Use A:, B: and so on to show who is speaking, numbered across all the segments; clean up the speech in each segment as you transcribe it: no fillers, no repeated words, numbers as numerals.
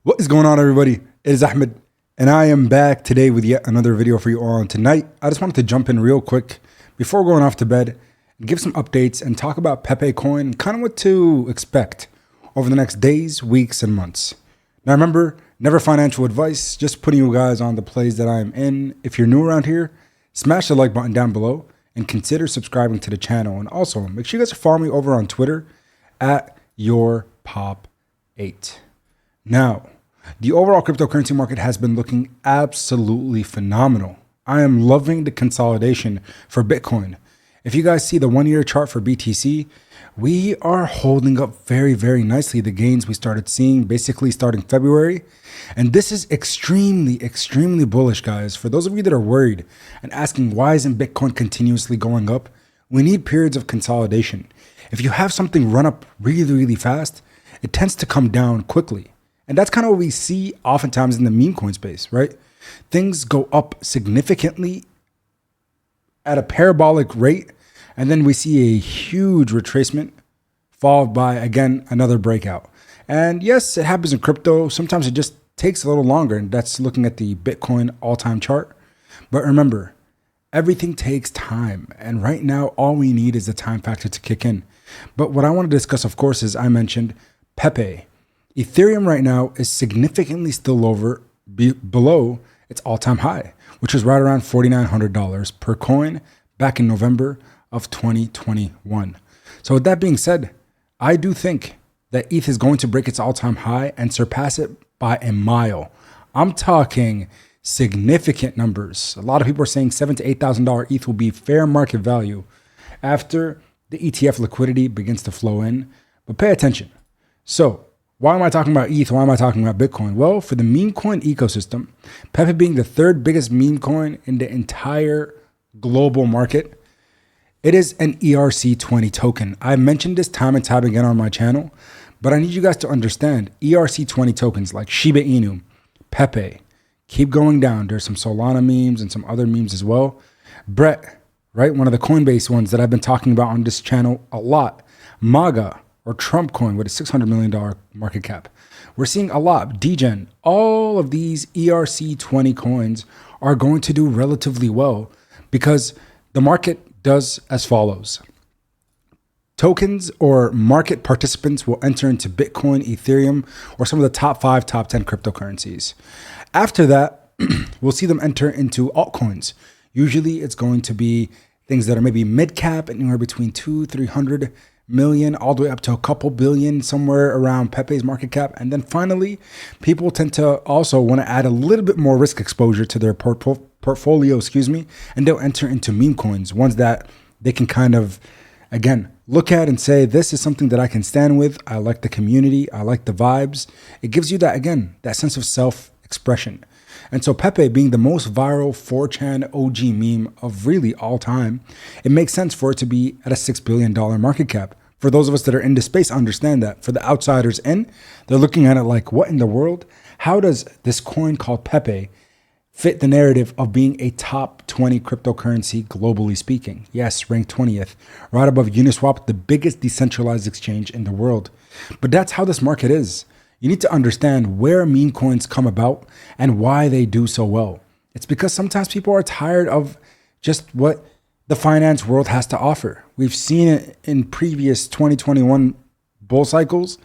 A: What is going on, everybody? It is Ahmed, and I am back today with yet another video for you all. And tonight, I just wanted to jump in real quick before going off to bed and give some updates and talk about Pepe coin, kind of what to expect over the next days, weeks, and months. Now, remember, never financial advice, just putting you guys on the plays that I am in. If you're new around here, smash the like button down below and consider subscribing to the channel. And also, make sure you guys follow me over on Twitter at YourPop8. Now, the overall cryptocurrency market has been looking absolutely phenomenal. I am loving the consolidation for Bitcoin. If you guys see the 1-year chart for BTC, we are holding up very, very nicely. The gains we started seeing basically starting February. And this is extremely, extremely bullish, guys. For those of you that are worried and asking why isn't Bitcoin continuously going up, we need periods of consolidation. If you have something run up really, really fast, it tends to come down quickly. And that's kind of what we see oftentimes in the meme coin space, right? Things go up significantly at a parabolic rate, and then we see a huge retracement followed by, again, another breakout. And yes, it happens in crypto. Sometimes it just takes a little longer, and that's looking at the Bitcoin all-time chart. But remember, everything takes time. And right now, all we need is the time factor to kick in. But what I want to discuss, of course, is I mentioned Pepe. Ethereum right now is significantly still below its all-time high, which was right around $4,900 per coin back in November of 2021. So with that being said, I do think that ETH is going to break its all-time high and surpass it by a mile. I'm talking significant numbers. A lot of people are saying $7,000 to $8,000 ETH will be fair market value after the ETF liquidity begins to flow in. But pay attention. So, why am I talking about ETH? Why am I talking about Bitcoin? Well, for the meme coin ecosystem, Pepe being the third biggest meme coin in the entire global market, it is an ERC20 token. I mentioned this time and time again on my channel, but I need you guys to understand ERC20 tokens like Shiba Inu, Pepe, keep going down. There's some Solana memes and some other memes as well. Brett, right? One of the Coinbase ones that I've been talking about on this channel a lot. MAGA, or Trump coin with a $600 million market cap. We're seeing a lot. Degen, all of these ERC20 coins are going to do relatively well because the market does as follows. Tokens or market participants will enter into Bitcoin, Ethereum, or some of the top 5, top 10 cryptocurrencies. After that, we'll see them enter into altcoins. Usually it's going to be things that are maybe mid-cap, anywhere between 200-300 million all the way up to a couple billion, somewhere around Pepe's market cap. And then finally, people tend to also want to add a little bit more risk exposure to their portfolio, and they'll enter into meme coins, ones that they can kind of, again, look at and say, this is something that I can stand with. I like the community. I like the vibes. It gives you that, again, that sense of self-expression. And so Pepe being the most viral 4chan OG meme of really all time, it makes sense for it to be at a $6 billion market cap. For those of us that are in the space, understand that. For the outsiders in, they're looking at it like, what in the world? How does this coin called Pepe fit the narrative of being a top 20 cryptocurrency globally speaking? Yes, ranked 20th, right above Uniswap, the biggest decentralized exchange in the world. But that's how this market is. You need to understand where meme coins come about and why they do so well. It's because sometimes people are tired of just what the finance world has to offer. We've seen it in previous 2021 bull cycles.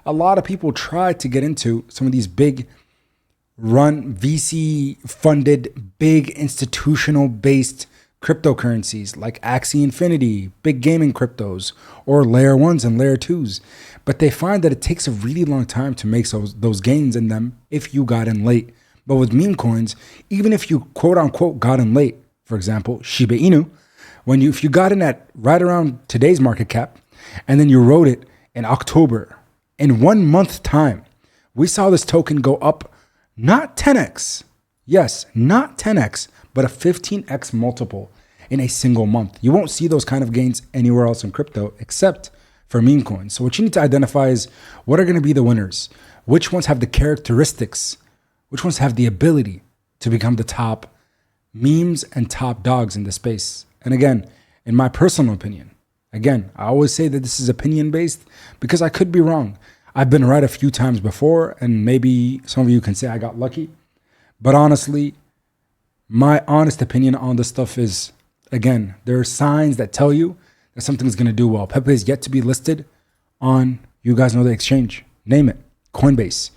A: A lot of people try to get into some of these big run VC funded, big institutional based cryptocurrencies like Axie Infinity, big gaming cryptos, or layer 1s and layer 2s. But they find that it takes a really long time to make those gains in them if you got in late. But with meme coins, even if you quote unquote got in late, for example, Shiba Inu, if you got in at right around today's market cap, and then you rode it in October, in 1 month time, we saw this token go up not 10x. Yes, not 10x, but a 15x multiple in a single month. You won't see those kind of gains anywhere else in crypto except for meme coins. So what you need to identify is what are going to be the winners? Which ones have the characteristics? Which ones have the ability to become the top memes and top dogs in the space? And again, in my personal opinion, again, I always say that this is opinion based because I could be wrong. I've been right a few times before, and maybe some of you can say I got lucky. But honestly, my honest opinion on this stuff is, again, there are signs that tell you that something's going to do well. Pepe is yet to be listed on, you guys know the exchange. Name it. Coinbase.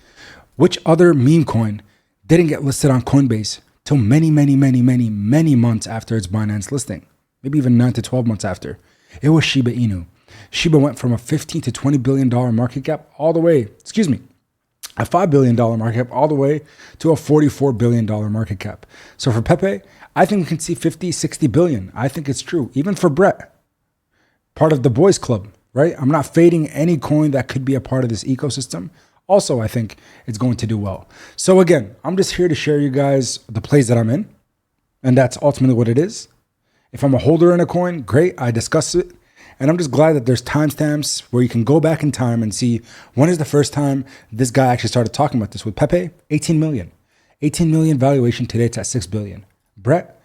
A: Which other meme coin didn't get listed on Coinbase till many months after its Binance listing? Maybe even 9 to 12 months after. It was Shiba Inu. Shiba went from a $15 to $20 billion market cap all the way, a $5 billion market cap all the way to a $44 billion market cap. So for Pepe, I think we can see 50, 60 billion. I think it's true. Even for Brett, part of the boys club, right? I'm not fading any coin that could be a part of this ecosystem. Also, I think it's going to do well. So again, I'm just here to share you guys the plays that I'm in. And that's ultimately what it is. If I'm a holder in a coin, great, I discuss it. And I'm just glad that there's timestamps where you can go back in time and see when is the first time this guy actually started talking about this. With Pepe, 18 million. 18 million valuation, today it's at 6 billion. Brett,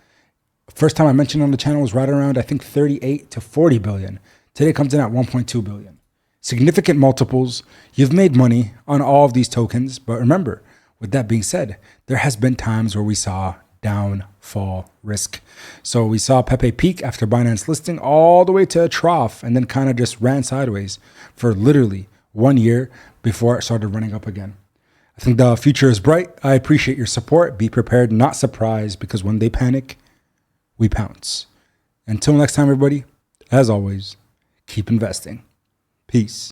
A: first time I mentioned on the channel was right around, I think 38 to 40 billion. Today comes in at 1.2 billion. Significant multiples. You've made money on all of these tokens. But remember, with that being said, there has been times where we saw downfall risk. So we saw Pepe peak after Binance listing all the way to a trough and then kind of just ran sideways for literally 1 year before it started running up again. I think the future is bright. I appreciate your support. Be prepared, not surprised, because when they panic, we pounce. Until next time, everybody, as always, keep investing. Peace.